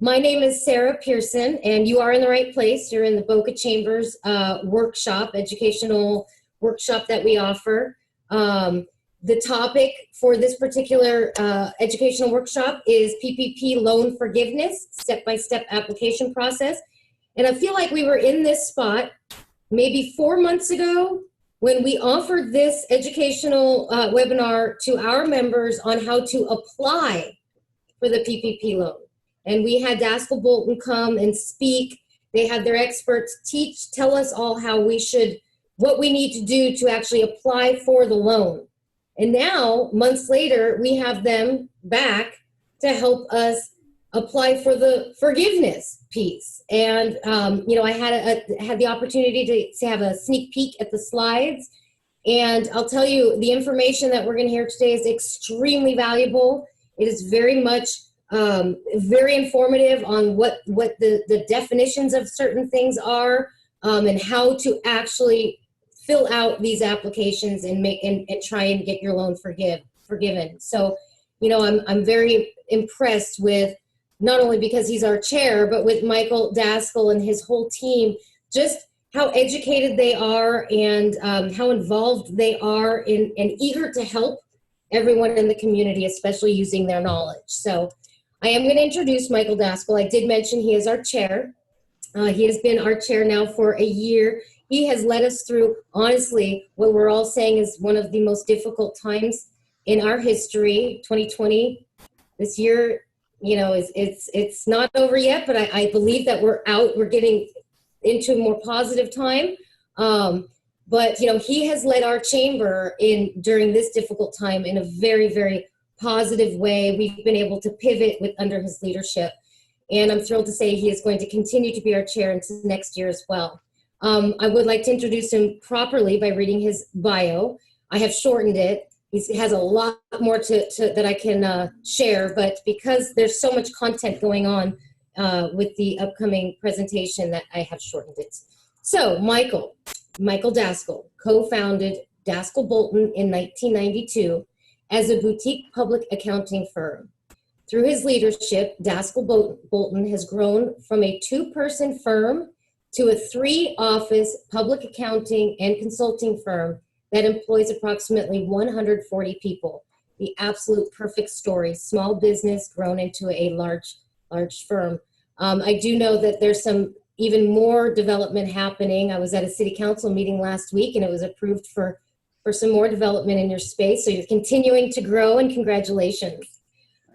My name is Sarah Pearson, and you are in the right place. You're in the Boca Chambers workshop, educational workshop that we offer. The topic for this particular educational workshop is PPP Loan Forgiveness, step-by-step application process. And I feel like we were in this spot maybe 4 months ago when we offered this educational webinar to our members on how to apply for the PPP loan. And we had Daszkal Bolton come and speak. They had their experts tell us all how we should, what we need to do to actually apply for the loan. And now, months later, we have them back to help us apply for the forgiveness piece. And, you know, I had the opportunity to have a sneak peek at the slides. And I'll tell you, the information that we're going to hear today is extremely valuable. It is very much very informative on what the definitions of certain things are, and how to actually fill out these applications and try and get your loan forgiven. So, you know, I'm very impressed with, not only because he's our chair, but with Michael Daszkal and his whole team, just how educated they are and how involved they are and eager to help everyone in the community, especially using their knowledge. So I am going to introduce Michael Daszkal. I did mention he is our chair. He has been our chair now for a year. He has led us through, honestly, what we're all saying is one of the most difficult times in our history. 2020, this year, you know, it's not over yet, but I believe that we're getting into a more positive time. But, you know, he has led our chamber during this difficult time in a very, very positive way. We've been able to pivot under his leadership. And I'm thrilled to say he is going to continue to be our chair into next year as well. I would like to introduce him properly by reading his bio. I have shortened it. He has a lot more that I can share, but because there's so much content going on with the upcoming presentation, that I have shortened it. So Michael Daszkal co-founded Daszkal Bolton in 1992 as a boutique public accounting firm. Through his leadership, Daszkal Bolton has grown from a 2-person firm to a 3-office public accounting and consulting firm that employs approximately 140 people. The absolute perfect story. Small business grown into a large firm. I do know that there's some even more development happening. I was at a city council meeting last week and it was approved for some more development in your space. So you're continuing to grow, and congratulations.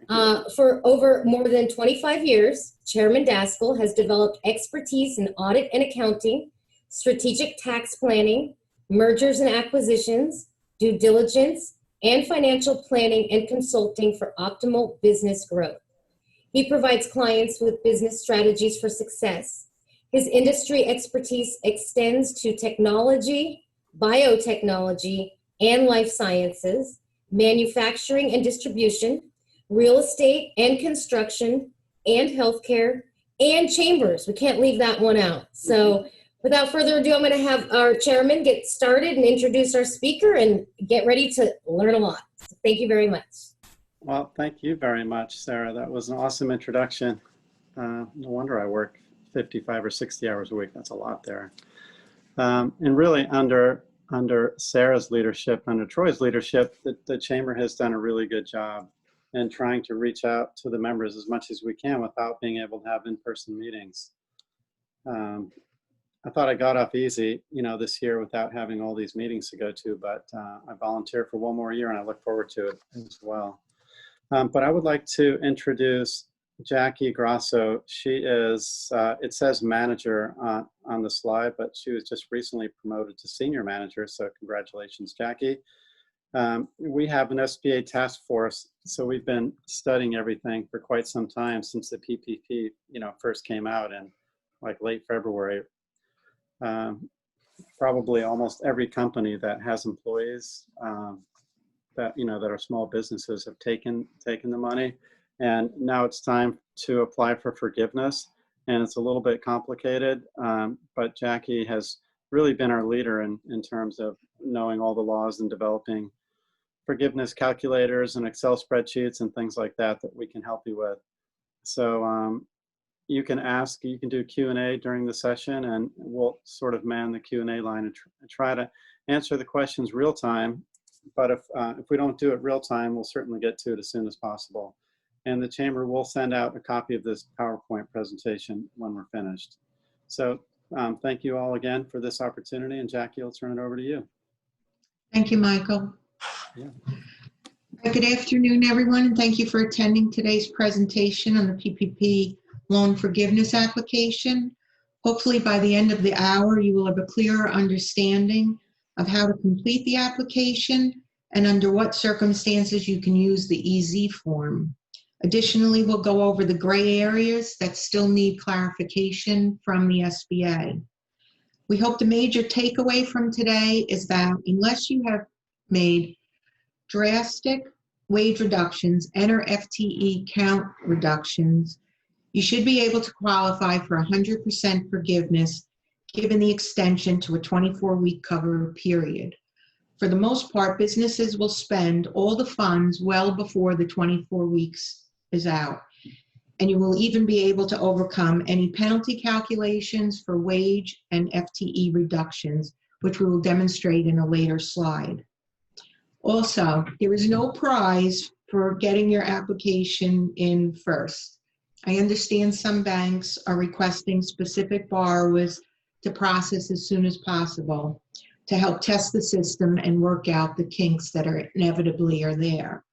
For over more than 25 years, Chairman Daszkal has developed expertise in audit and accounting, strategic tax planning, mergers and acquisitions, due diligence, and financial planning and consulting for optimal business growth. He provides clients with business strategies for success. His industry expertise extends to technology, biotechnology, and life sciences, manufacturing and distribution, real estate and construction, and healthcare, and chambers. We can't leave that one out. So without further ado, I'm going to have our chairman get started and introduce our speaker and get ready to learn a lot. So thank you very much. Well, thank you very much, Sarah. That was an awesome introduction. No wonder I work 55 or 60 hours a week. That's a lot there. And really under Sarah's leadership, under Troy's leadership, the chamber has done a really good job in trying to reach out to the members as much as we can without being able to have in-person meetings. I thought I got off easy, you know, this year without having all these meetings to go to, but I volunteered for one more year and I look forward to it as well. But I would like to introduce Jackie Grosso. She is, it says manager on the slide, but she was just recently promoted to senior manager, so congratulations, Jackie. We have an SBA task force, so we've been studying everything for quite some time since the PPP, you know, first came out in like late February. Probably almost every company that has employees that, you know, that are small businesses have taken the money, and now it's time to apply for forgiveness, and it's a little bit complicated, but Jackie has really been our leader in terms of knowing all the laws and developing forgiveness calculators and Excel spreadsheets and things like that that we can help you with. So you can ask, you can do Q&A during the session, and we'll sort of man the Q&A line and try to answer the questions real time. But if we don't do it real time, we'll certainly get to it as soon as possible. And the Chamber will send out a copy of this PowerPoint presentation when we're finished. So thank you all again for this opportunity. And Jackie, I'll turn it over to you. Thank you, Michael. Yeah. Good afternoon, everyone, and thank you for attending today's presentation on the PPP Loan Forgiveness application. Hopefully by the end of the hour, you will have a clearer understanding of how to complete the application and under what circumstances you can use the EZ form. Additionally, we'll go over the gray areas that still need clarification from the SBA. We hope the major takeaway from today is that unless you have made drastic wage reductions and or FTE count reductions, you should be able to qualify for 100% forgiveness given the extension to a 24-week cover period. For the most part, businesses will spend all the funds well before the 24 weeks is out. And you will even be able to overcome any penalty calculations for wage and FTE reductions, which we will demonstrate in a later slide. Also, there is no prize for getting your application in first. I understand some banks are requesting specific borrowers to process as soon as possible to help test the system and work out the kinks that are inevitably are there.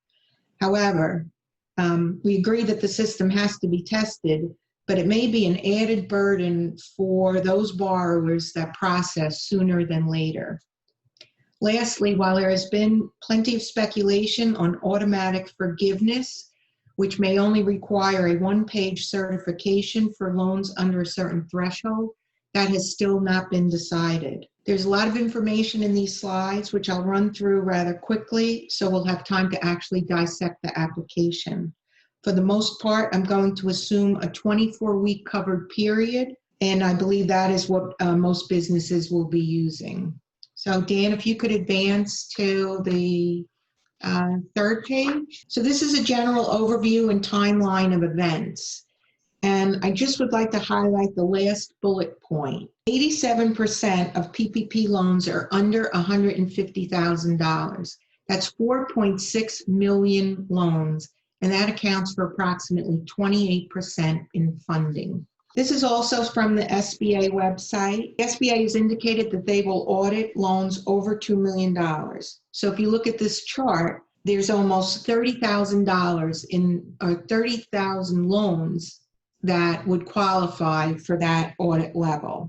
However, we agree that the system has to be tested, but it may be an added burden for those borrowers that process sooner than later. Lastly, while there has been plenty of speculation on automatic forgiveness, which may only require a one-page certification for loans under a certain threshold, that has still not been decided. There's a lot of information in these slides, which I'll run through rather quickly, so we'll have time to actually dissect the application. For the most part, I'm going to assume a 24-week covered period, and I believe that is what most businesses will be using. So Dan, if you could advance to the third page. So this is a general overview and timeline of events. And I just would like to highlight the last bullet point. 87% of PPP loans are under $150,000. That's 4.6 million loans, and that accounts for approximately 28% in funding. This is also from the SBA website. The SBA has indicated that they will audit loans over $2 million. So if you look at this chart, there's almost $30,000 in 30,000 loans that would qualify for that audit level.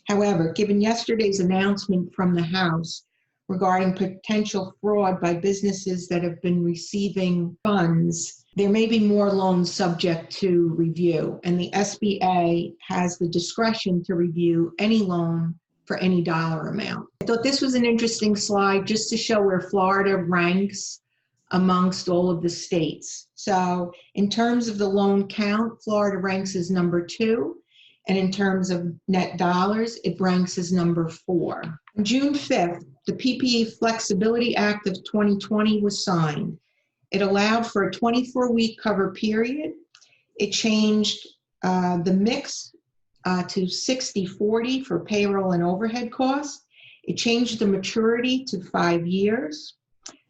However, given yesterday's announcement from the House regarding potential fraud by businesses that have been receiving funds, there may be more loans subject to review, and the SBA has the discretion to review any loan for any dollar amount. I thought this was an interesting slide just to show where Florida ranks amongst all of the states. So in terms of the loan count, Florida ranks as number 2, and in terms of net dollars, it ranks as number 4. On June 5th, the Ppa Flexibility Act of 2020 was signed. It allowed for a 24-week cover period. It changed the mix to 60-40 for payroll and overhead costs. It changed the maturity to 5 years.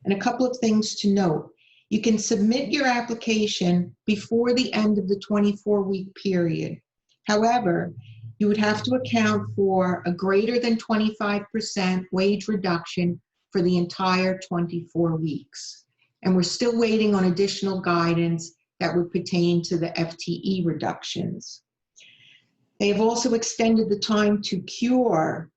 And a couple of things to note. You can submit your application before the end of the 24-week period. However, you would have to account for a greater than 25% wage reduction for the entire 24 weeks. And we're still waiting on additional guidance that would pertain to the FTE reductions. They have also extended the time to cure.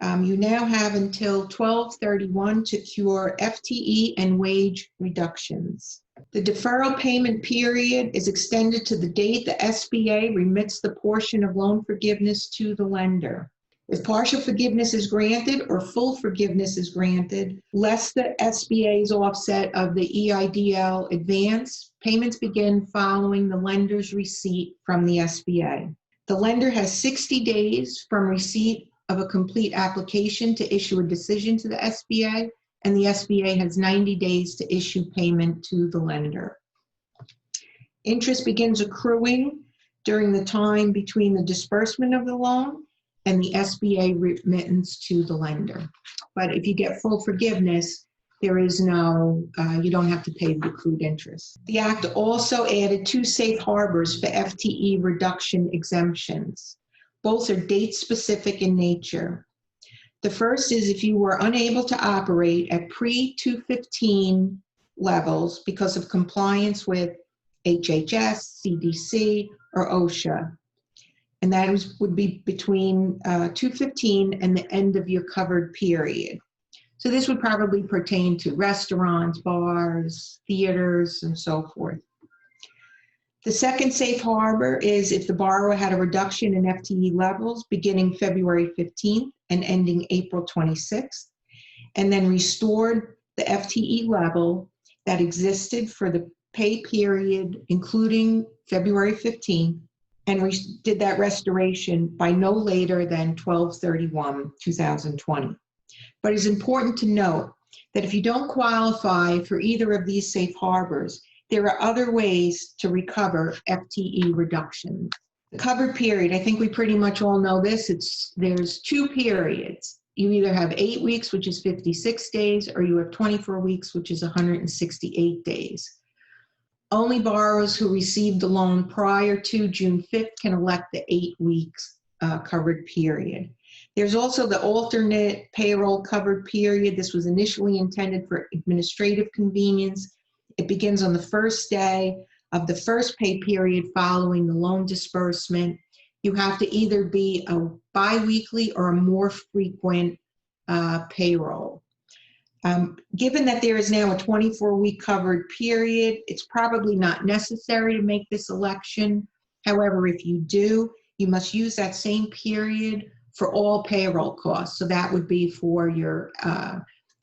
You now have until 12/31 to cure FTE and wage reductions. The deferral payment period is extended to the date the SBA remits the portion of loan forgiveness to the lender. If partial forgiveness is granted or full forgiveness is granted, less the SBA's offset of the EIDL advance, payments begin following the lender's receipt from the SBA. The lender has 60 days from receipt of a complete application to issue a decision to the SBA, and the SBA has 90 days to issue payment to the lender. Interest begins accruing during the time between the disbursement of the loan and the SBA remittance to the lender. But if you get full forgiveness, there is no, you don't have to pay the accrued interest. The Act also added 2 safe harbors for Fte Reduction Exemptions. Both are date-specific in nature. The first is if you were unable to operate at pre-215 levels because of compliance with HHS, CDC, or OSHA. And that would be between 215 and the end of your covered period. So this would probably pertain to restaurants, bars, theaters, and so forth. The second safe harbor is if the borrower had a reduction in FTE levels beginning February 15th and ending April 26th, and then restored the FTE level that existed for the pay period, including February 15th, and did that restoration by no later than 12/31/2020. But it's important to note that if you don't qualify for either of these safe harbors, there are other ways to recover FTE reductions. The covered period, I think we pretty much all know this, there's 2 periods. You either have 8 weeks, which is 56 days, or you have 24 weeks, which is 168 days. Only borrowers who received the loan prior to June 5th can elect the 8 weeks covered period. There's also the alternate payroll covered period. This was initially intended for administrative convenience. It begins on the first day of the first pay period following the loan disbursement. You have to either be a biweekly or a more frequent payroll. Given that there is now a 24-week covered period, it's probably not necessary to make this election. However, if you do, you must use that same period for all payroll costs. So that would be for your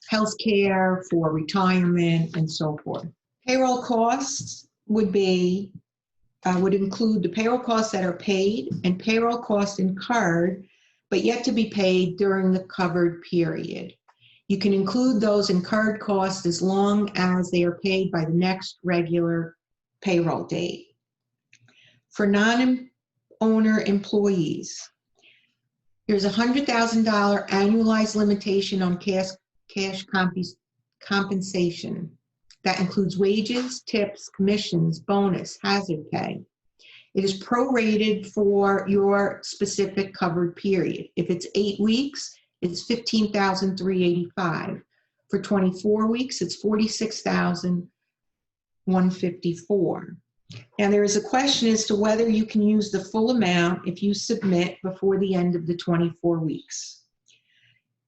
health care, for retirement, and so forth. Payroll costs would include the payroll costs that are paid and payroll costs incurred, but yet to be paid during the covered period. You can include those incurred costs as long as they are paid by the next regular payroll date. For non-owner employees, there's a $100,000 annualized limitation on cash compensation. That includes wages, tips, commissions, bonus, hazard pay. It is prorated for your specific covered period. If it's 8 weeks, it's $15,385. For 24 weeks, it's $46,154. Now, there is a question as to whether you can use the full amount if you submit before the end of the 24 weeks.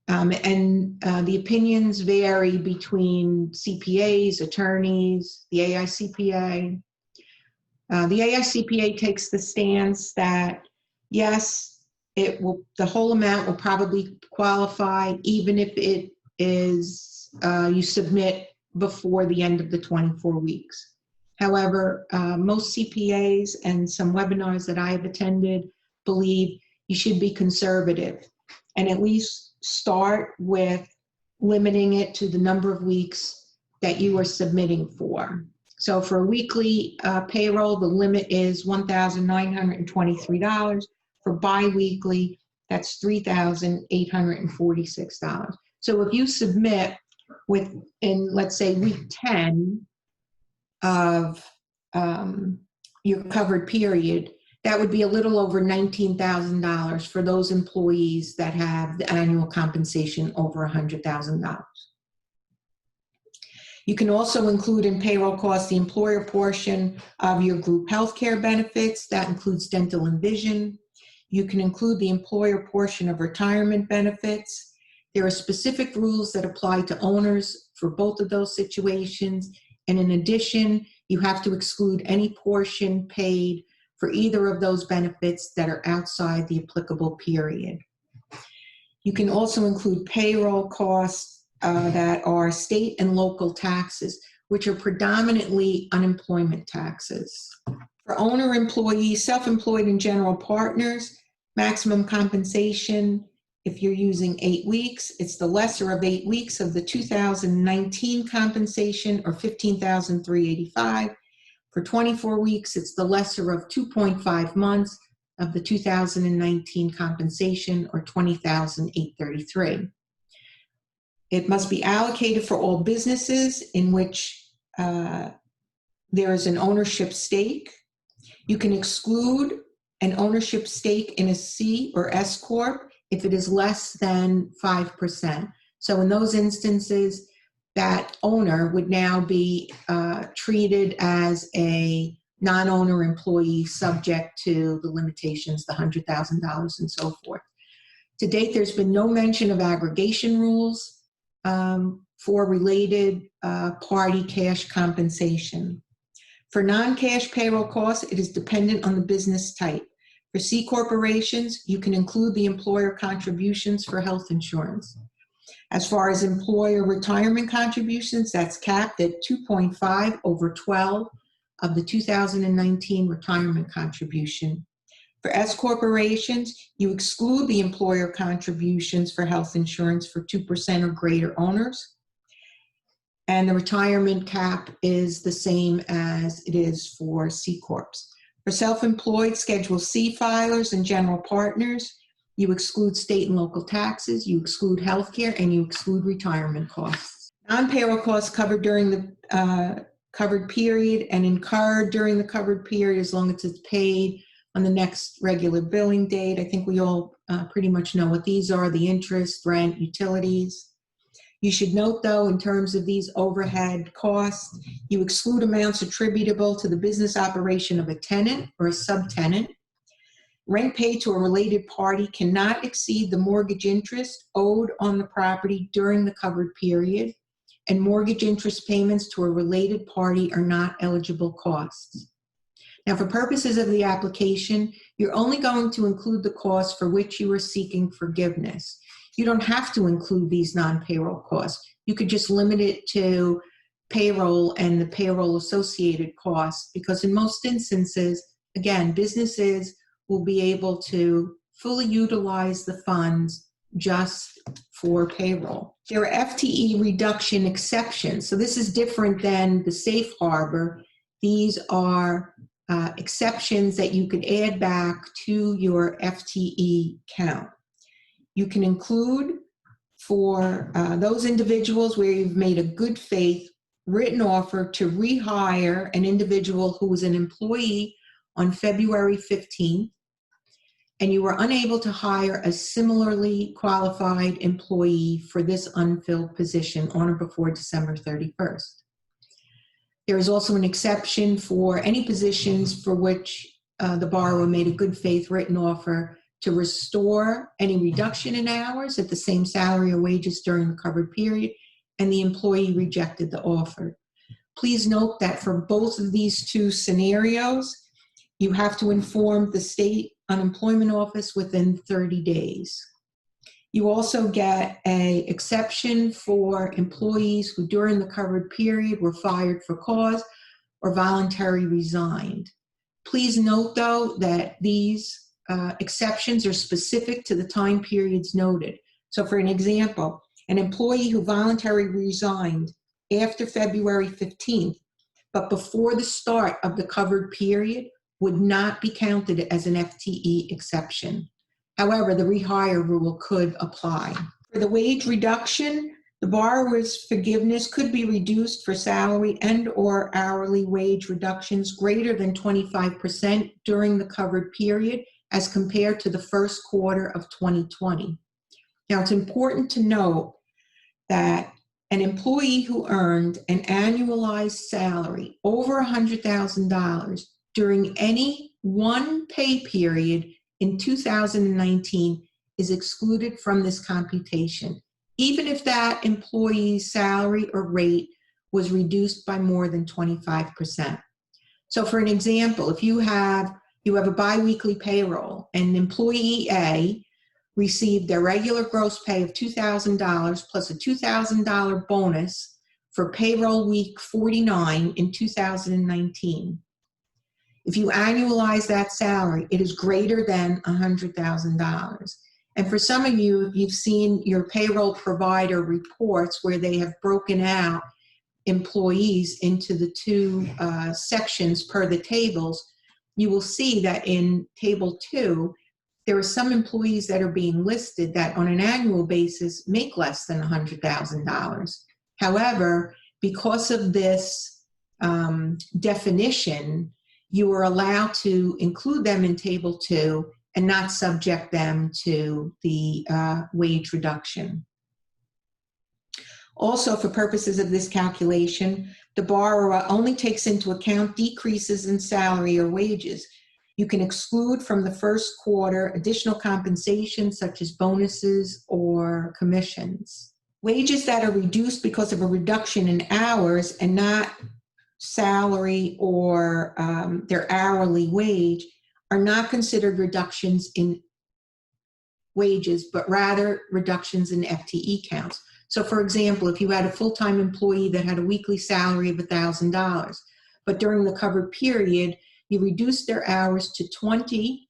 The opinions vary between CPAs, attorneys, the AICPA. The AICPA takes the stance that, yes, the whole amount will probably qualify even if it is you submit before the end of the 24 weeks. However, most CPAs and some webinars that I have attended believe you should be conservative and at least start with limiting it to the number of weeks that you are submitting for. So for a weekly payroll, the limit is $1,923. For biweekly, that's $3,846. So if you submit in, let's say, week 10 of your covered period, that would be a little over $19,000 for those employees that have the annual compensation over $100,000. You can also include in payroll costs the employer portion of your group health care benefits. That includes dental and vision. You can include the employer portion of retirement benefits. There are specific rules that apply to owners for both of those situations. And in addition, you have to exclude any portion paid for either of those benefits that are outside the applicable period. You can also include payroll costs that are state and local taxes, which are predominantly unemployment taxes. For owner employees, self-employed and general partners, maximum compensation, if you're using 8 weeks, it's the lesser of 8 weeks of the 2019 compensation, or $15,385, For 24 weeks, it's the lesser of 2.5 months of the 2019 compensation, or $20,833. It must be allocated for all businesses in which there is an ownership stake. You can exclude an ownership stake in a C or S Corp if it is less than 5%. So in those instances, that owner would now be treated as a non-owner employee subject to the limitations, the $100,000 and so forth. To date, there's been no mention of aggregation rules for related party cash compensation. For non-cash payroll costs, it is dependent on the business type. For C corporations, you can include the employer contributions for health insurance. As far as employer retirement contributions, that's capped at 2.5 over 12 of the 2019 retirement contribution. For S corporations, you exclude the employer contributions for health insurance for 2% or greater owners. And the retirement cap is the same as it is for C Corps. For self-employed Schedule C filers and general partners, you exclude state and local taxes, you exclude healthcare, and you exclude retirement costs. Non-payroll costs covered during the covered period and incurred during the covered period, as long as it's paid on the next regular billing date. I think we all pretty much know what these are: the interest, rent, utilities. You should note, though, in terms of these overhead costs, you exclude amounts attributable to the business operation of a tenant or a subtenant. Rent paid to a related party cannot exceed the mortgage interest owed on the property during the covered period, and mortgage interest payments to a related party are not eligible costs. Now, for purposes of the application, you're only going to include the costs for which you are seeking forgiveness. You don't have to include these non-payroll costs. You could just limit it to payroll and the payroll associated costs, because in most instances, again, businesses will be able to fully utilize the funds just for payroll. There are FTE reduction exceptions. So this is different than the safe harbor. These are exceptions that you could add back to your FTE count. You can include for those individuals where you've made a good faith written offer to rehire an individual who was an employee on February 15th, and you were unable to hire a similarly qualified employee for this unfilled position on or before December 31st. There is also an exception for any positions for which the borrower made a good faith written offer to restore any reduction in hours at the same salary or wages during the covered period, and the employee rejected the offer. Please note that for both of these two scenarios, you have to inform the state unemployment office within 30 days. You also get an exception for employees who during the covered period were fired for cause or voluntarily resigned. Please note, though, that these exceptions are specific to the time periods noted. So for an example, an employee who voluntarily resigned after February 15th, but before the start of the covered period, would not be counted as an FTE exception. However, the rehire rule could apply. For the wage reduction, the borrower's forgiveness could be reduced for salary and/or hourly wage reductions greater than 25% during the covered period as compared to the first quarter of 2020. Now, it's important to note that an employee who earned an annualized salary over $100,000 during any one pay period in 2019 is excluded from this computation, even if that employee's salary or rate was reduced by more than 25%. So for an example, if you have a biweekly payroll and employee A received their regular gross pay of $2,000 plus a $2,000 bonus for payroll week 49 in 2019. If you annualize that salary, it is greater than $100,000. And for some of you, you've seen your payroll provider reports where they have broken out employees into the two sections per the tables, you will see that in Table 2, there are some employees that are being listed that on an annual basis make less than $100,000. However, because of this definition, you are allowed to include them in Table 2 and not subject them to the wage reduction. Also, for purposes of this calculation, the borrower only takes into account decreases in salary or wages. You can exclude from the first quarter additional compensation such as bonuses or commissions. Wages that are reduced because of a reduction in hours and not salary or their hourly wage are not considered reductions in wages, but rather reductions in FTE counts. So for example, if you had a full-time employee that had a weekly salary of $1,000, but during the covered period, you reduced their hours to 20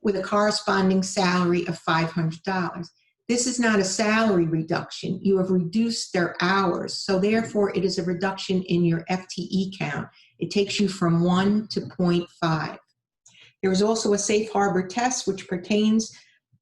with a corresponding salary of $500. This is not a salary reduction. You have reduced their hours. So therefore, it is a reduction in your FTE count. It takes you from 1 to 0.5. There is also a safe harbor test which pertains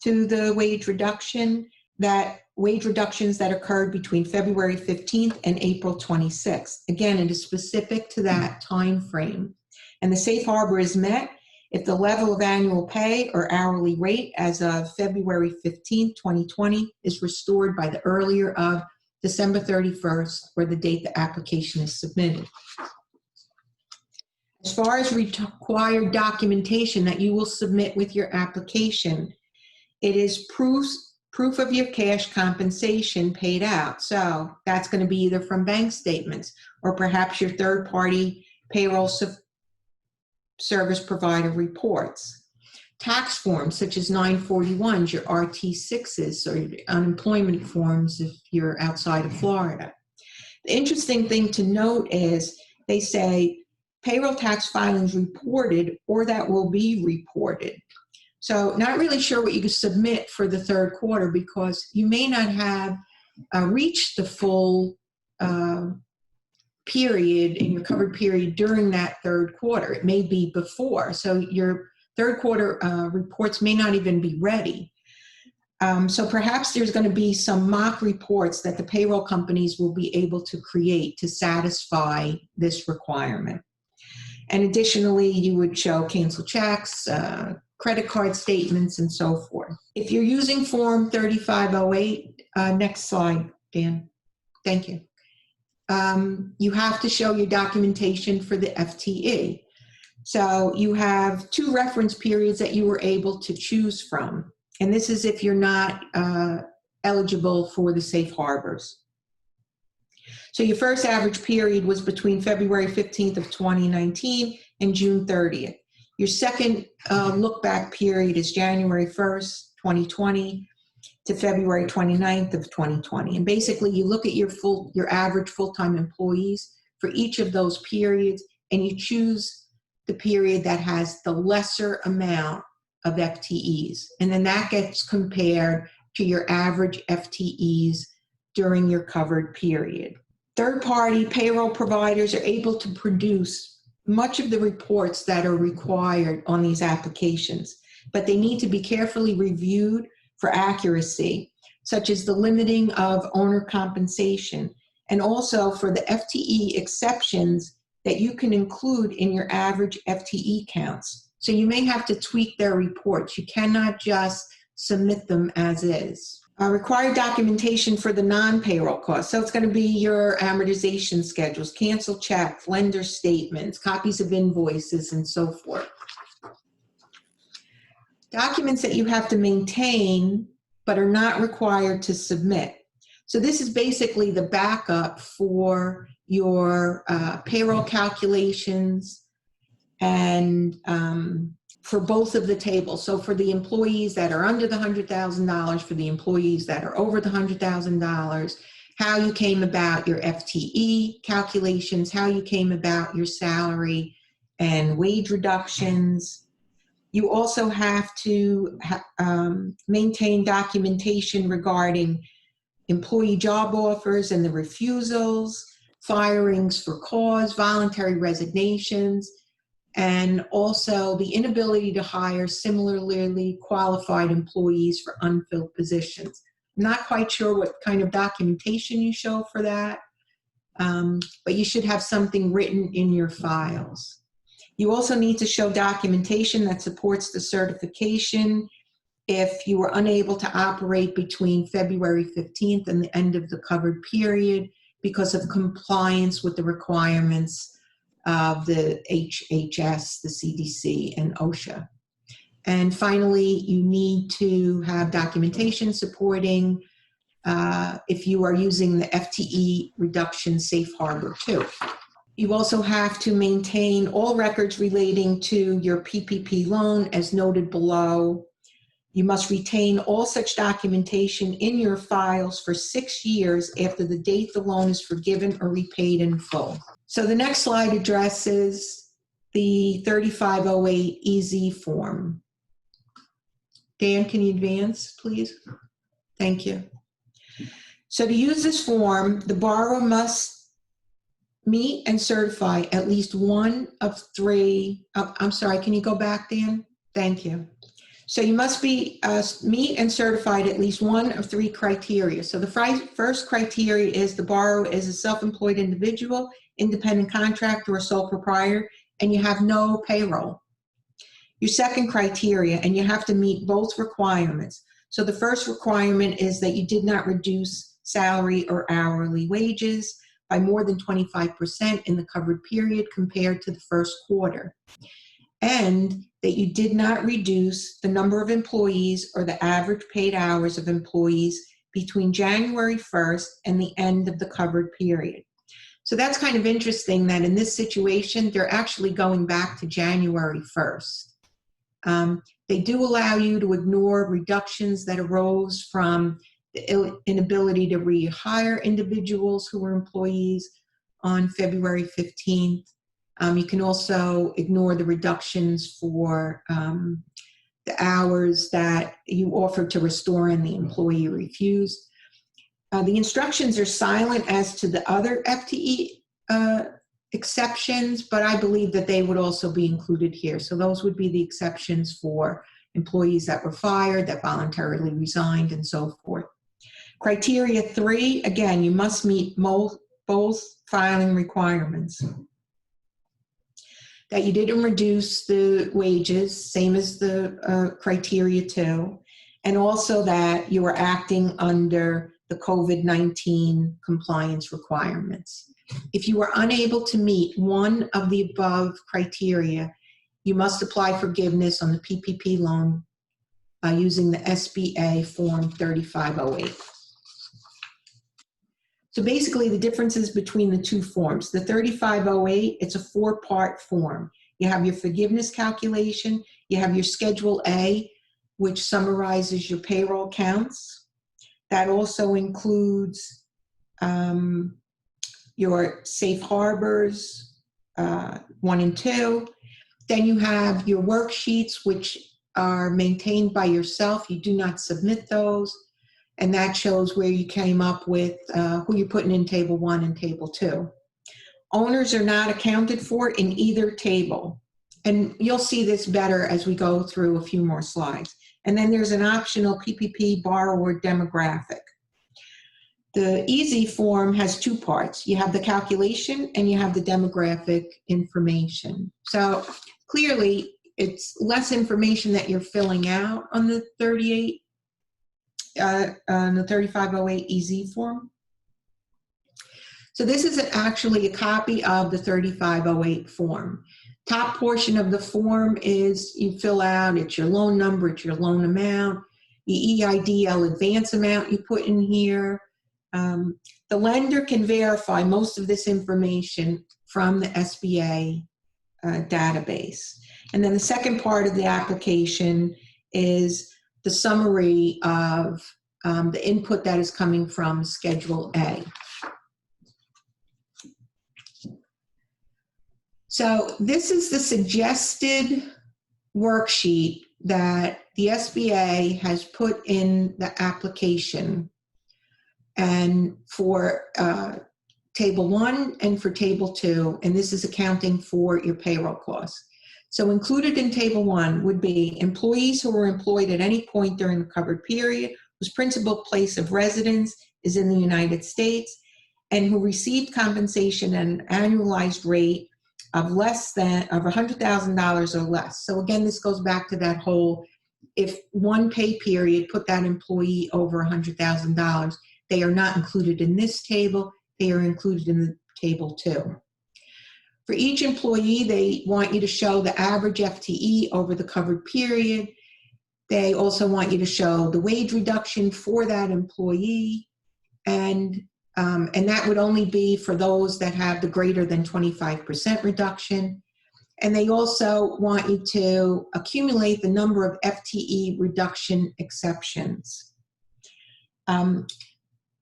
to the wage reduction, that wage reductions that occurred between February 15th and April 26th. Again, it is specific to that time frame. And the safe harbor is met if the level of annual pay or hourly rate as of February 15th, 2020 is restored by the earlier of December 31st or the date the application is submitted. As far as required documentation that you will submit with your application, it is proof of your cash compensation paid out. So that's going to be either from bank statements or perhaps your third-party payroll service provider reports. Tax forms such as 941s, your RT6s, or your unemployment forms if you're outside of Florida. The interesting thing to note is they say payroll tax filings reported or that will be reported. So not really sure what you can submit for the third quarter because you may not have reached the full period in your covered period during that third quarter. It may be before. So your third quarter reports may not even be ready. So perhaps there's going to be some mock reports that the payroll companies will be able to create to satisfy this requirement. And additionally, you would show canceled checks, credit card statements, and so forth. If you're using Form 3508, next slide, Dan. Thank you. You have to show your documentation for the FTE. So you have 2 reference periods that you were able to choose from. And this is if you're not eligible for the safe harbors. So your first average period was between February 15th of 2019 and June 30th. Your second look back period is January 1st, 2020 to February 29th of 2020. And basically you look at your average full-time employees for each of those periods and you choose the period that has the lesser amount of FTEs. And then that gets compared to your average FTEs during your covered period. Third-party payroll providers are able to produce much of the reports that are required on these applications, but they need to be carefully reviewed for accuracy, such as the limiting of owner compensation, and also for the FTE exceptions that you can include in your average FTE counts. So you may have to tweak their reports. You cannot just submit them as is. Required documentation for the non-payroll costs. So it's going to be your amortization schedules, canceled checks, lender statements, copies of invoices, and so forth. Documents that you have to maintain but are not required to submit. So this is basically the backup for your payroll calculations and for both of the tables. So for the employees that are under the $100,000, for the employees that are over the $100,000, how you came about your FTE calculations, how you came about your salary and wage reductions. You also have to maintain documentation regarding employee job offers and the refusals, firings for cause, voluntary resignations, and also the inability to hire similarly qualified employees for unfilled positions. I'm not quite sure what kind of documentation you show for that, but you should have something written in your files. You also need to show documentation that supports the certification if you were unable to operate between February 15th and the end of the covered period because of compliance with the requirements of the HHS, the CDC, and OSHA. And finally, you need to have documentation supporting if you are using the Fte Reduction Safe Harbor too. You also have to maintain all records relating to your PPP loan as noted below. You must retain all such documentation in your files for 6 years after the date the loan is forgiven or repaid in full. So the next slide addresses the 3508 EZ form. Dan, can you advance, please? Thank you. So to use this form, the borrower must meet and certify at least one of three. I'm sorry, can you go back, Dan? Thank you. So you must be meet and certified at least one of three criteria. So the first criteria is the borrower is a self-employed individual, independent contractor, or sole proprietor, and you have no payroll. Your second criteria, and you have to meet both requirements. So the first requirement is that you did not reduce salary or hourly wages by more than 25% in the covered period compared to the first quarter, and that you did not reduce the number of employees or the average paid hours of employees between January 1st and the end of the covered period. So that's kind of interesting that in this situation, they're actually going back to January 1st. They do allow you to ignore reductions that arose from the inability to rehire individuals who were employees on February 15th. You can also ignore the reductions for the hours that you offered to restore and the employee refused. The instructions are silent as to the other FTE exceptions, but I believe that they would also be included here. So those would be the exceptions for employees that were fired, that voluntarily resigned, and so forth. Criteria 3, again, you must meet both filing requirements. That you didn't reduce the wages, same as the criteria 2, and also that you were acting under the COVID-19 compliance requirements. If you are unable to meet one of the above criteria, you must apply forgiveness on the PPP loan using the Sba Form 3508. So basically the differences between the two forms. The 3508, it's a 4-part form. You have your forgiveness calculation, you have your Schedule A, which summarizes your payroll counts. That also includes your safe harbors, 1 and 2. Then you have your worksheets, which are maintained by yourself. You do not submit those. And that shows where you came up with who you're putting in Table 1 and Table 2. Owners are not accounted for in either table. And you'll see this better as we go through a few more slides. And then there's an optional PPP borrower demographic. The EZ form has 2 parts. You have the calculation and you have the demographic information. So clearly, it's less information that you're filling out on the 3508 EZ form. So this is actually a copy of the 3508 form. Top portion of the form is you fill out, it's your loan number, it's your loan amount, the EIDL advance amount you put in here. The lender can verify most of this information from the SBA database. And then the second part of the application is the summary of the input that is coming from Schedule A. So this is the suggested worksheet that the SBA has put in the application and for Table 1 and for Table 2, and this is accounting for your payroll costs. So included in Table 1 would be employees who were employed at any point during the covered period, whose principal place of residence is in the United States, and who received compensation at an annualized rate of less than $100,000 or less. So again, this goes back to that whole, if one pay period put that employee over $100,000, they are not included in this table, they are included in the Table 2. For each employee, they want you to show the average FTE over the covered period. They also want you to show the wage reduction for that employee, and that would only be for those that have the greater than 25% reduction. And they also want you to accumulate the number of FTE reduction exceptions.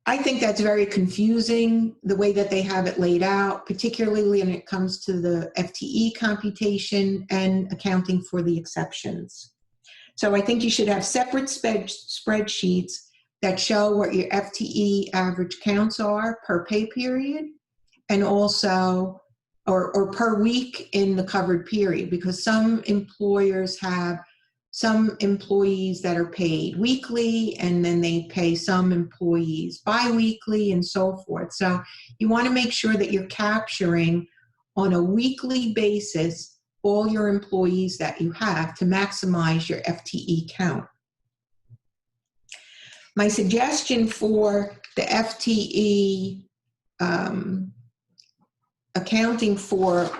I think that's very confusing, the way that they have it laid out, particularly when it comes to the FTE computation and accounting for the exceptions. So I think you should have separate spreadsheets that show what your FTE average counts are per pay period, and also, or per week in the covered period, because some employers have some employees that are paid weekly, and then they pay some employees bi-weekly and so forth. So you want to make sure that you're capturing on a weekly basis all your employees that you have to maximize your FTE count. My suggestion for the FTE accounting for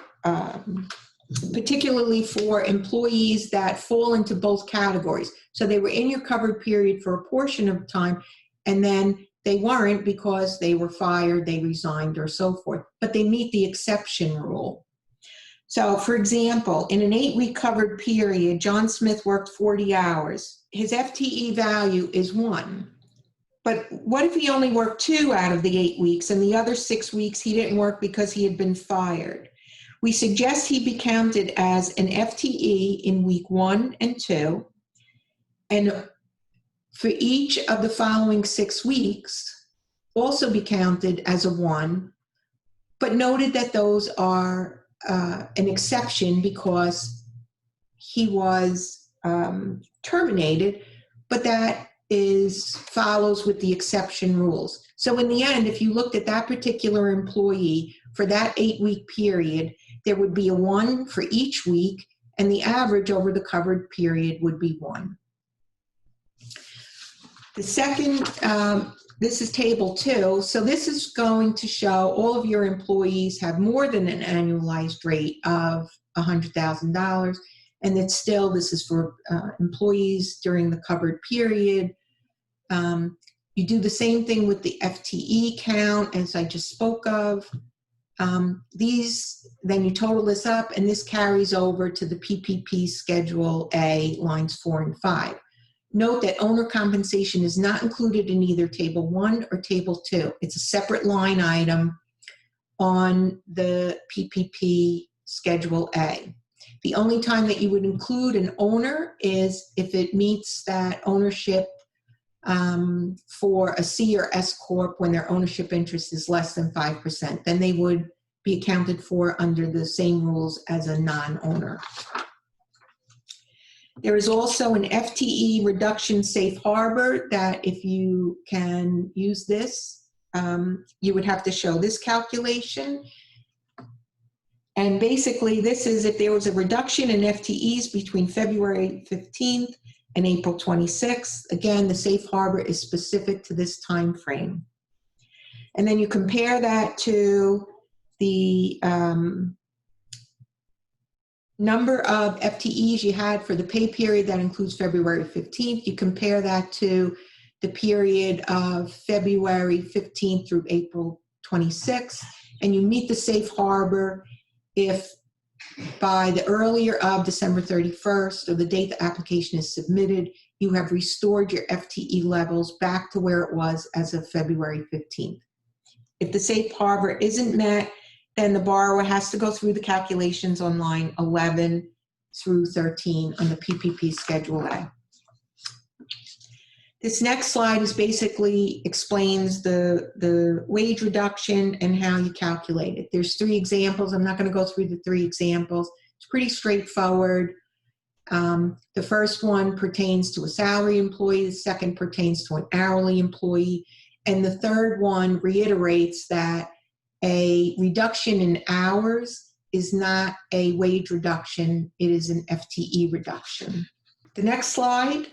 particularly for employees that fall into both categories. So they were in your covered period for a portion of time, and then they weren't because they were fired, they resigned, or so forth, but they meet the exception rule. So for example, in an 8-week covered period, John Smith worked 40 hours. His FTE value is 1. But what if he only worked 2 out of the 8 weeks, and the other 6 weeks he didn't work because he had been fired? We suggest he be counted as an FTE in week 1 and 2, and for each of the following 6 weeks, also be counted as a 1, but noted that those are an exception because he was terminated, but that follows with the exception rules. So in the end, if you looked at that particular employee for that 8-week period, there would be a 1 for each week, and the average over the covered period would be 1. The second, this is Table 2. So this is going to show all of your employees have more than an annualized rate of $100,000. And it's still, this is for employees during the covered period. You do the same thing with the FTE count, as I just spoke of. Then you total this up, and this carries over to the PPP Schedule A, lines 4 and 5. Note that owner compensation is not included in either Table 1 or Table 2. It's a separate line item on the PPP Schedule A. The only time that you would include an owner is if it meets that ownership for a C or S Corp when their ownership interest is less than 5%. Then they would be accounted for under the same rules as a non-owner. There is also an FTE reduction safe harbor that if you can use this, you would have to show this calculation. And basically this is if there was a reduction in FTEs between February 15th and April 26th. Again, the safe harbor is specific to this time frame. And then you compare that to the number of FTEs you had for the pay period that includes February 15th. You compare that to the period of February 15th through April 26th, and you meet the safe harbor if by the earlier of December 31st or the date the application is submitted, you have restored your FTE levels back to where it was as of February 15th. If the safe harbor isn't met, then the borrower has to go through the calculations on line 11 through 13 on the PPP Schedule A. This next slide is basically explains the wage reduction and how you calculate it. There's 3 examples. I'm not going to go through the 3 examples. It's pretty straightforward. The first one pertains to a salary employee. The second pertains to an hourly employee. And the third one reiterates that a reduction in hours is not a wage reduction. It is an FTE reduction. The next slide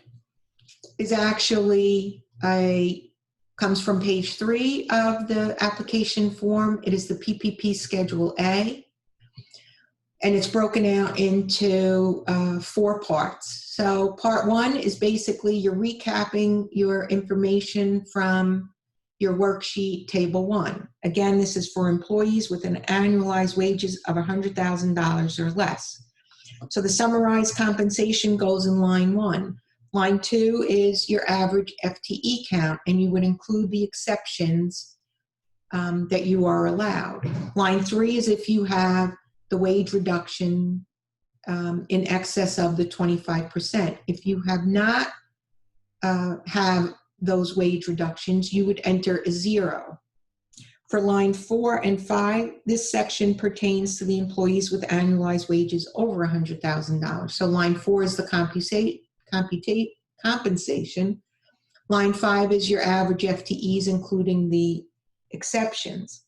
is actually comes from page 3 of the application form. It is the PPP Schedule A, and it's broken out into 4 parts. So part 1 is basically you're recapping your information from your worksheet table 1. Again, this is for employees with an annualized wages of $100,000 or less. So the summarized compensation goes in line 1. Line 2 is your average FTE count, and you would include the exceptions that you are allowed. Line 3 is if you have the wage reduction in excess of the 25%. If you have not have those wage reductions, you would enter a 0. For line 4 and 5, this section pertains to the employees with annualized wages over $100,000. So line 4 is the compensation. Line 5 is your average FTEs, including the exceptions.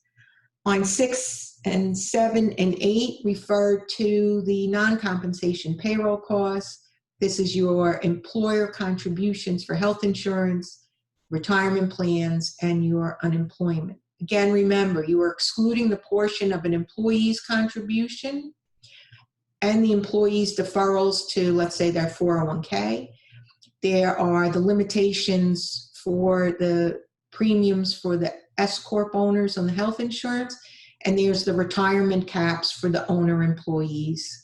Line 6 and 7 and 8 refer to the non-compensation payroll costs. This is your employer contributions for health insurance, retirement plans, and your unemployment. Again, remember, you are excluding the portion of an employee's contribution and the employee's deferrals to, let's say, their 401k. There are the limitations for the premiums for the S-Corp owners on the health insurance, and there's the retirement caps for the owner employees.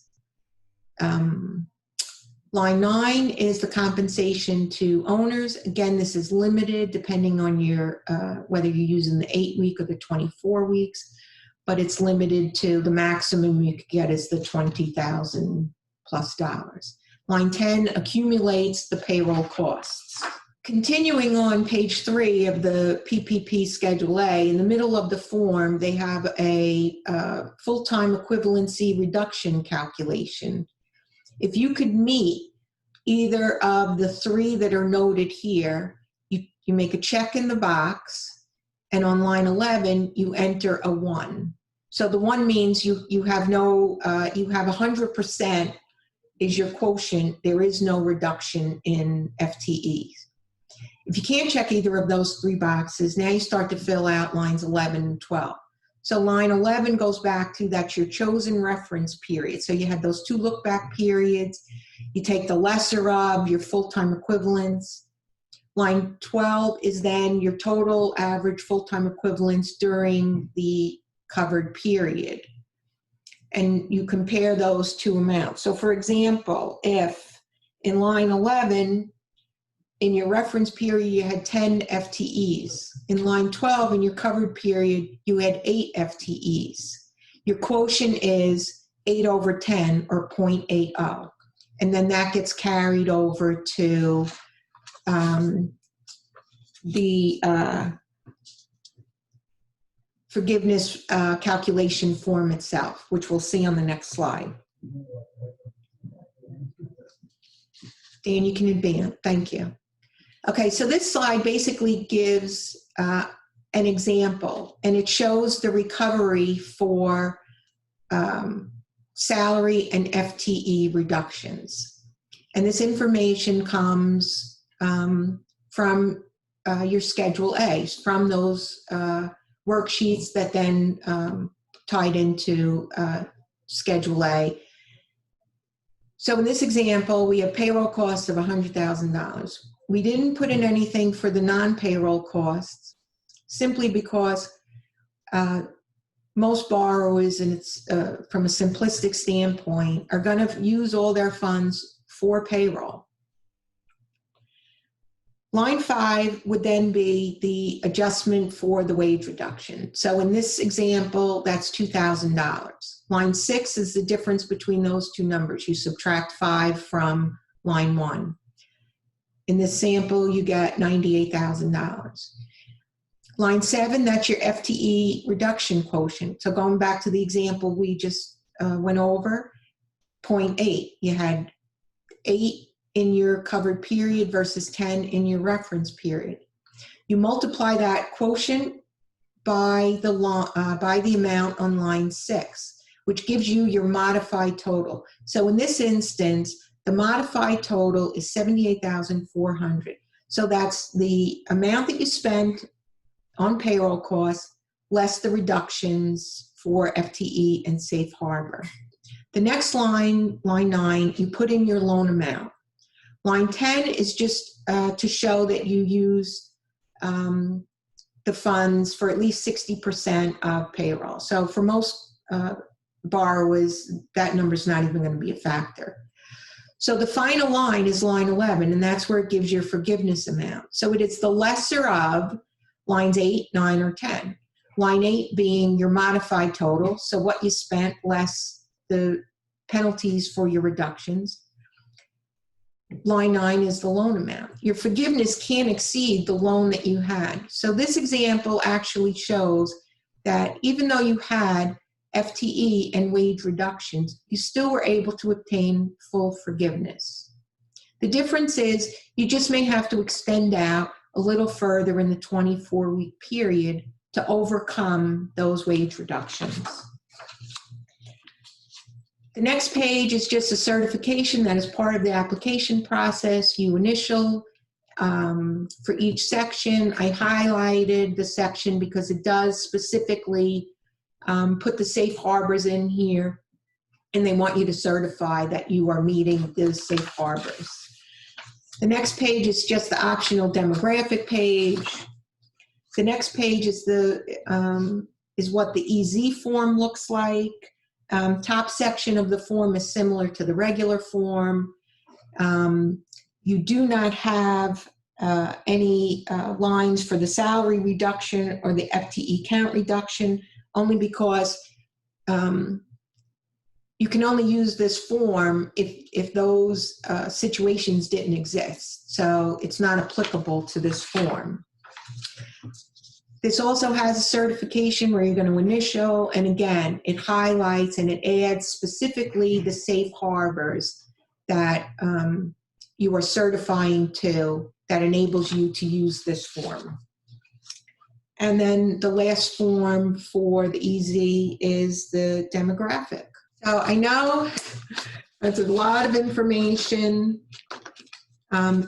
Line 9 is the compensation to owners. Again, this is limited depending on your whether you're using the 8-week or the 24 weeks, but it's limited to the maximum you could get is the $20,000+. Line 10 accumulates the payroll costs. Continuing on page 3 of the PPP Schedule A, in the middle of the form, they have a full-time equivalency reduction calculation. If you could meet either of the 3 that are noted here, you make a check in the box, and on line 11, you enter a 1. So the 1 means you have no, you have 100% is your quotient. There is no reduction in FTEs. If you can't check either of those 3 boxes, now you start to fill out lines 11 and 12. So line 11 goes back to that's your chosen reference period. So you had those 2 look-back periods. You take the lesser of your full-time equivalents. Line 12 is then your total average full-time equivalents during the covered period. And you compare those 2 amounts. So for example, if in line 11, in your reference period, you had 10 FTEs. In line 12, in your covered period, you had 8 FTEs. Your quotient is 8 over 10, or 0.80. And then that gets carried over to the forgiveness calculation form itself, which we'll see on the next slide. Dan, you can advance. Thank you. Okay, so this slide basically gives an example, and it shows the recovery for salary and FTE reductions. And this information comes from your Schedule A, from those worksheets that then tied into Schedule A. So in this example, we have payroll costs of $100,000. We didn't put in anything for the non-payroll costs simply because most borrowers, and it's from a simplistic standpoint, are going to use all their funds for payroll. Line 5 would then be the adjustment for the wage reduction. So in this example, that's $2,000. Line 6 is the difference between those 2 numbers. You subtract 5 from line 1. In this sample, you get $98,000. Line 7, that's your FTE reduction quotient. So going back to the example we just went over, 0.8, you had 8 in your covered period versus 10 in your reference period. You multiply that quotient by the amount on line 6, which gives you your modified total. So in this instance, the modified total is $78,400. So that's the amount that you spent on payroll costs, less the reductions for FTE and safe harbor. The next line, line 9, you put in your loan amount. Line 10 is just to show that you use the funds for at least 60% of payroll. So for most borrowers, that number's not even going to be a factor. So the final line is line 11, and that's where it gives your forgiveness amount. So it is the lesser of lines 8, 9, or 10. Line 8 being your modified total, so what you spent less the penalties for your reductions. Line 9 is the loan amount. Your forgiveness can't exceed the loan that you had. So this example actually shows that even though you had FTE and wage reductions, you still were able to obtain full forgiveness. The difference is you just may have to extend out a little further in the 24-week period to overcome those wage reductions. The next page is just a certification that is part of the application process. You initial for each section. I highlighted the section because it does specifically put the safe harbors in here, and they want you to certify that you are meeting those safe harbors. The next page is just the optional demographic page. The next page is what the EZ form looks like. Top section of the form is similar to the regular form. You do not have any lines for the salary reduction or the FTE count reduction, only because you can only use this form if those situations didn't exist. So it's not applicable to this form. This also has a certification where you're going to initial, and again, it highlights and it adds specifically the safe harbors that you are certifying to that enables you to use this form. And then the last form for the EZ is the demographic. So I know that's a lot of information.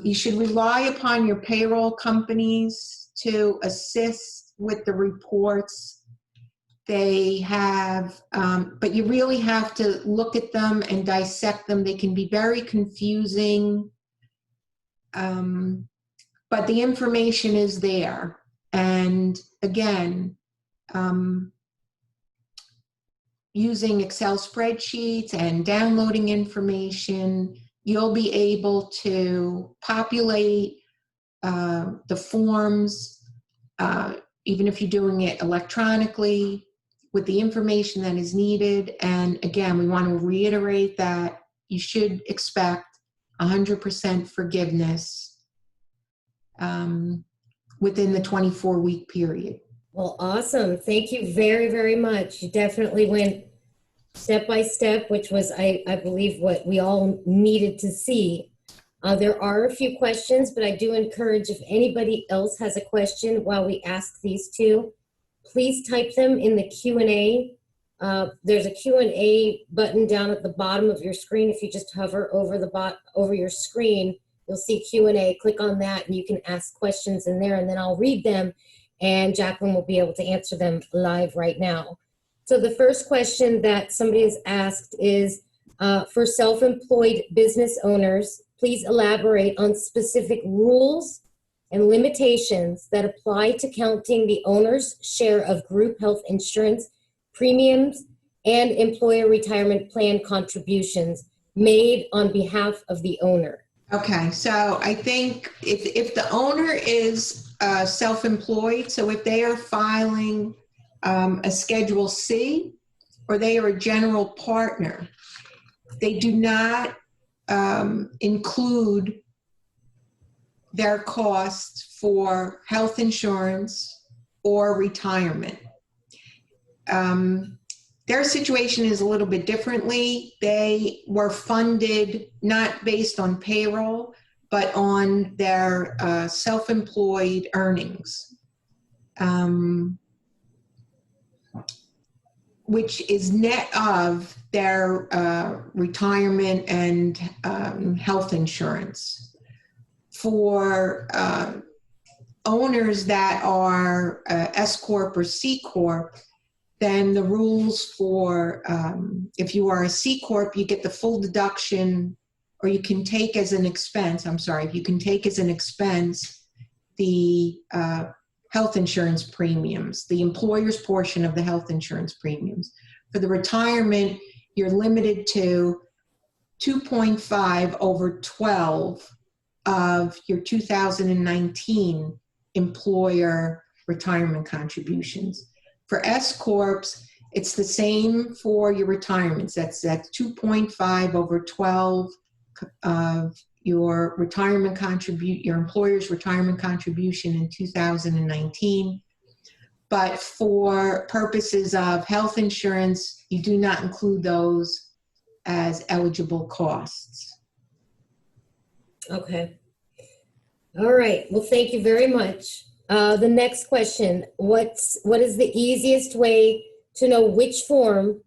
You should rely upon your payroll companies to assist with the reports. They have, but you really have to look at them and dissect them. They can be very confusing, but the information is there. And again, using Excel spreadsheets and downloading information, you'll be able to populate the forms, even if you're doing it electronically, with the information that is needed. And again, we want to reiterate that you should expect 100% forgiveness within the 24-week period. Well, awesome. Thank you very, very much. You definitely went step by step, which was, I believe, what we all needed to see. There are a few questions, but I do encourage if anybody else has a question while we ask these two, please type them in the Q&A. There's a Q&A button down at the bottom of your screen. If you just hover over your screen, you'll see Q&A. Click on that and you can ask questions in there, and then I'll read them and Jacqueline will be able to answer them live right now. So the first question that somebody has asked is, for self-employed business owners, please elaborate on specific rules and limitations that apply to counting the owner's share of group health insurance premiums and employer retirement plan contributions made on behalf of the owner. Okay, so I think if the owner is self-employed, so if they are filing a Schedule C or they are a general partner, they do not include their costs for health insurance or retirement. Their situation is a little bit differently. They were funded not based on payroll, but on their self-employed earnings, which is net of their retirement and health insurance. For owners that are S Corp or C Corp, then the rules for, if you are a C Corp, you get the full deduction, or you can take as an expense, if you can take as an expense the health insurance premiums, the employer's portion of the health insurance premiums. For the retirement, you're limited to 2.5 over 12 of your 2019 employer retirement contributions. For S Corps, it's the same for your retirements. That's 2.5 over 12 of your retirement your employer's retirement contribution in 2019. But for purposes of health insurance, you do not include those as eligible costs. Okay. All right. Well, thank you very much. The next question, what is the easiest way to know which form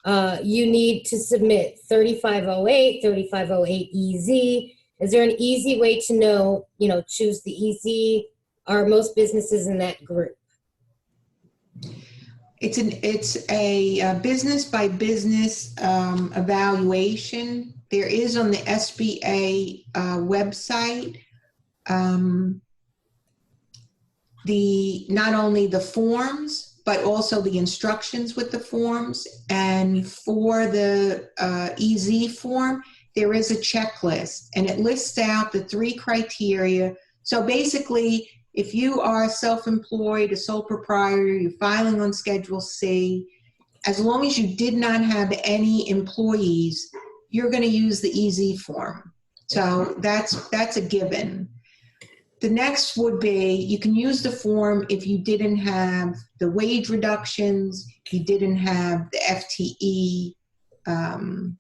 you need to submit? 3508, 3508EZ. Is there an easy way to know, choose the EZ? Are most businesses in that group? It's a business by business evaluation. There is on the SBA website not only the forms, but also the instructions with the forms. And for the EZ form, there is a checklist, and it lists out the 3 criteria. So basically, if you are self-employed, a sole proprietor, you're filing on Schedule C, as long as you did not have any employees, you're going to use the EZ form. So that's a given. The next would be, you can use the form if you didn't have the wage reductions, you didn't have the FTE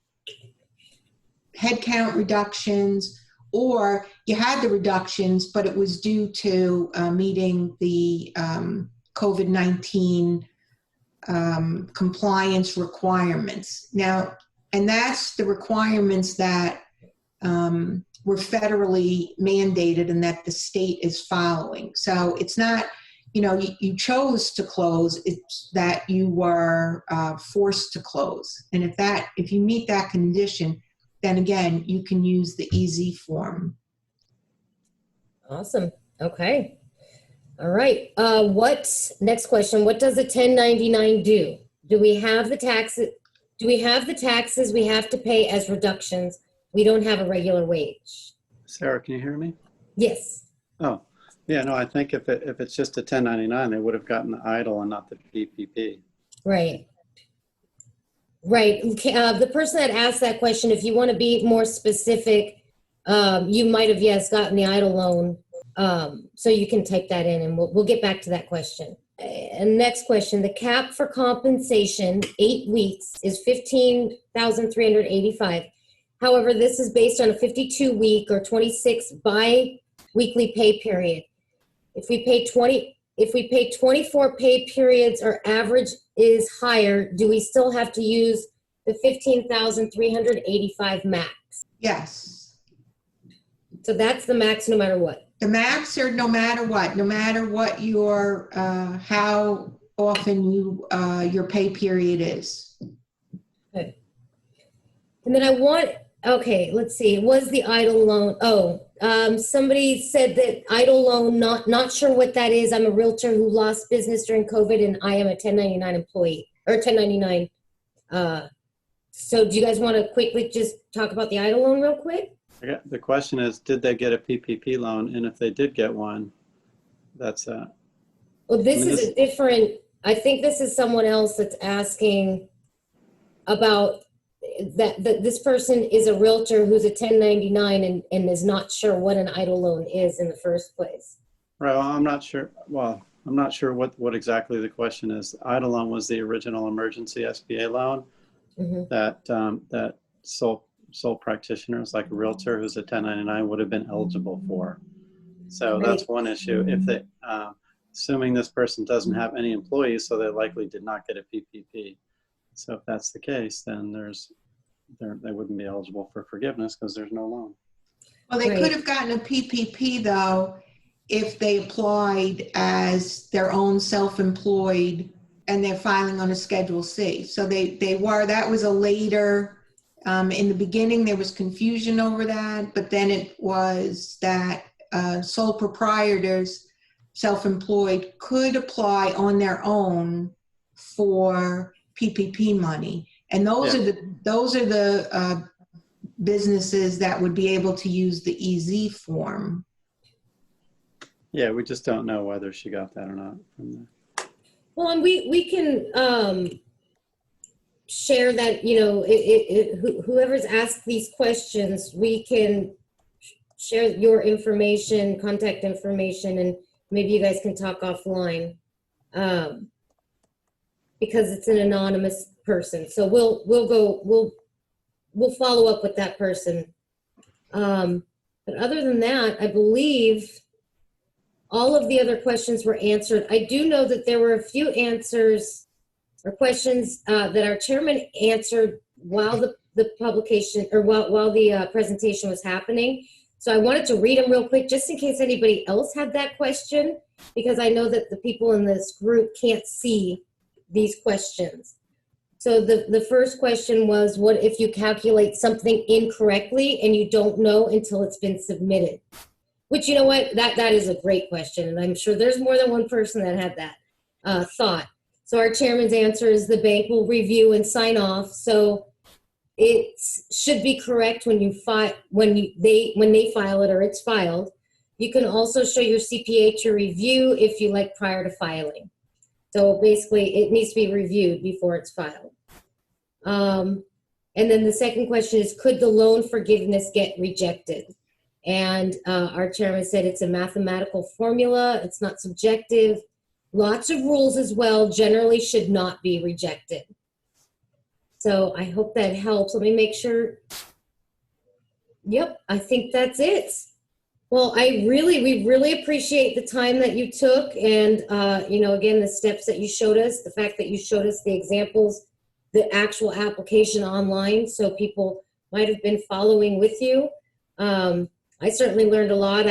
headcount reductions, or you had the reductions, but it was due to meeting the COVID-19 compliance requirements. Now, and that's the requirements that were federally mandated and that the state is following. So it's not, you chose to close, it's that you were forced to close. And if you meet that condition, then again, you can use the EZ form. Awesome. Okay. All right. Next question, what does a 1099 do? Do we have the taxes we have to pay as reductions? We don't have a regular wage. Sarah, can you hear me? Yes. Oh, yeah, no, I think if it's just a 1099, they would have gotten the EIDL and not the PPP. Right. Right. The person that asked that question, if you want to be more specific, you might have, yes, gotten the EIDL loan. So you can type that in and we'll get back to that question. And next question, the cap for compensation, 8 weeks, is $15,385. However, this is based on a 52-week or 26 bi-weekly pay period. If we pay 24 pay periods or average is higher, do we still have to use the $15,385 max? Yes. So that's the max no matter what. The max are no matter what your, how often your pay period is. Okay. And then okay, let's see, was the EIDL loan, somebody said that EIDL loan, not sure what that is. I'm a realtor who lost business during COVID and I am a 1099 employee, or 1099. So do you guys want to quickly just talk about the EIDL loan real quick? The question is, did they get a PPP loan? And if they did get one, that's well, I think this is someone else that's asking about, that this person is a realtor who's a 1099 and is not sure what an idle loan is in the first place. Well, I'm not sure. Well, I'm not sure what exactly the question is. Idle loan was the original emergency SBA loan that sole practitioners like a realtor who's a 1099 would have been eligible for. So that's one issue. If they, assuming this person doesn't have any employees, so they likely did not get a PPP. So if that's the case, then they wouldn't be eligible for forgiveness because there's no loan. Well, they could have gotten a PPP though if they applied as their own self-employed and they're filing on a Schedule C. So that was a later, in the beginning there was confusion over that, but then it was that sole proprietors, self-employed, could apply on their own for PPP money. And those are the businesses that would be able to use the EZ form. Yeah, we just don't know whether she got that or not from there. Well, and we can share that, whoever's asked these questions, we can share your information, contact information, and maybe you guys can talk offline because it's an anonymous person. So we'll follow up with that person. But other than that, I believe all of the other questions were answered. I do know that there were a few answers or questions that our chairman answered while the publication or while the presentation was happening. So I wanted to read them real quick just in case anybody else had that question, because I know that the people in this group can't see these questions. So the first question was, what if you calculate something incorrectly and you don't know until it's been submitted? Which, you know what, that is a great question. And I'm sure there's more than one person that had that thought. So our chairman's answer is the bank will review and sign off. So it should be correct when they file it or it's filed. You can also show your CPA to review if you like prior to filing. So basically it needs to be reviewed before it's filed. And then the second question is, could the loan forgiveness get rejected? And our chairman said it's a mathematical formula. It's not subjective. Lots of rules as well, generally should not be rejected. So I hope that helps. Let me make sure. Yep, I think that's it. Well, we really appreciate the time that you took, and again, the steps that you showed us, the fact that you showed us the examples, the actual application online, so people might have been following with you. I certainly learned a lot.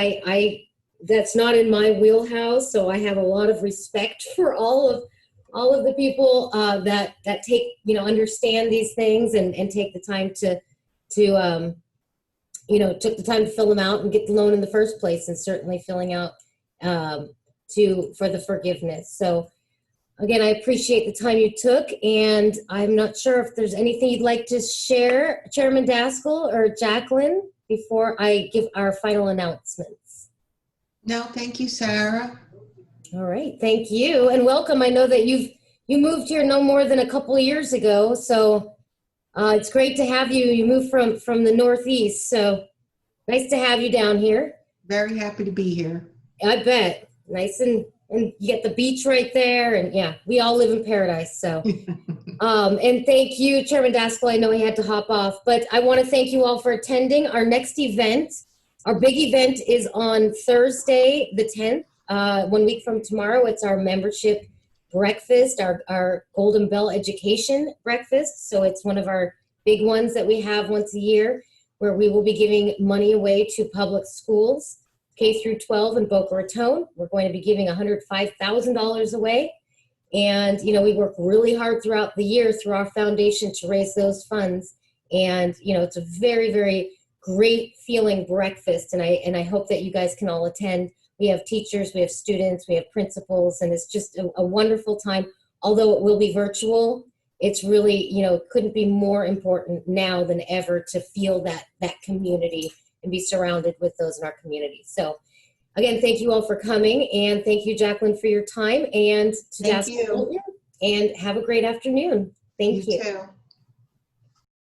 That's not in my wheelhouse, so I have a lot of respect for all of the people that take, understand these things and take the time to took the time to fill them out and get the loan in the first place, and certainly filling out for the forgiveness. So again, I appreciate the time you took, and I'm not sure if there's anything you'd like to share, Chairman Daszkal or Jacqueline, before I give our final announcements. No, thank you, Sarah. All right, thank you, and welcome. I know that you moved here no more than a couple of years ago, so it's great to have you. You moved from the Northeast, so nice to have you down here. Very happy to be here. I bet. Nice, and you get the beach right there, and yeah, we all live in paradise, so. And thank you, Chairman Daszkal. I know he had to hop off, but I want to thank you all for attending. Our next event, our big event, is on Thursday, the 10th, 1 week from tomorrow. It's our membership breakfast, our Golden Bell Education breakfast. So it's one of our big ones that we have once a year, where we will be giving money away to public schools, K through 12 in Boca Raton. We're going to be giving $105,000 away. And, we work really hard throughout the year through our foundation to raise those funds. And, it's a very, very great feeling breakfast. And I hope that you guys can all attend. We have teachers, we have students, we have principals, and it's just a wonderful time. Although it will be virtual, it's really, couldn't be more important now than ever to feel that community and be surrounded with those in our community. So again, thank you all for coming, and thank you, Jacqueline, for your time, and to Thank you. And have a great afternoon. Thank you. You too.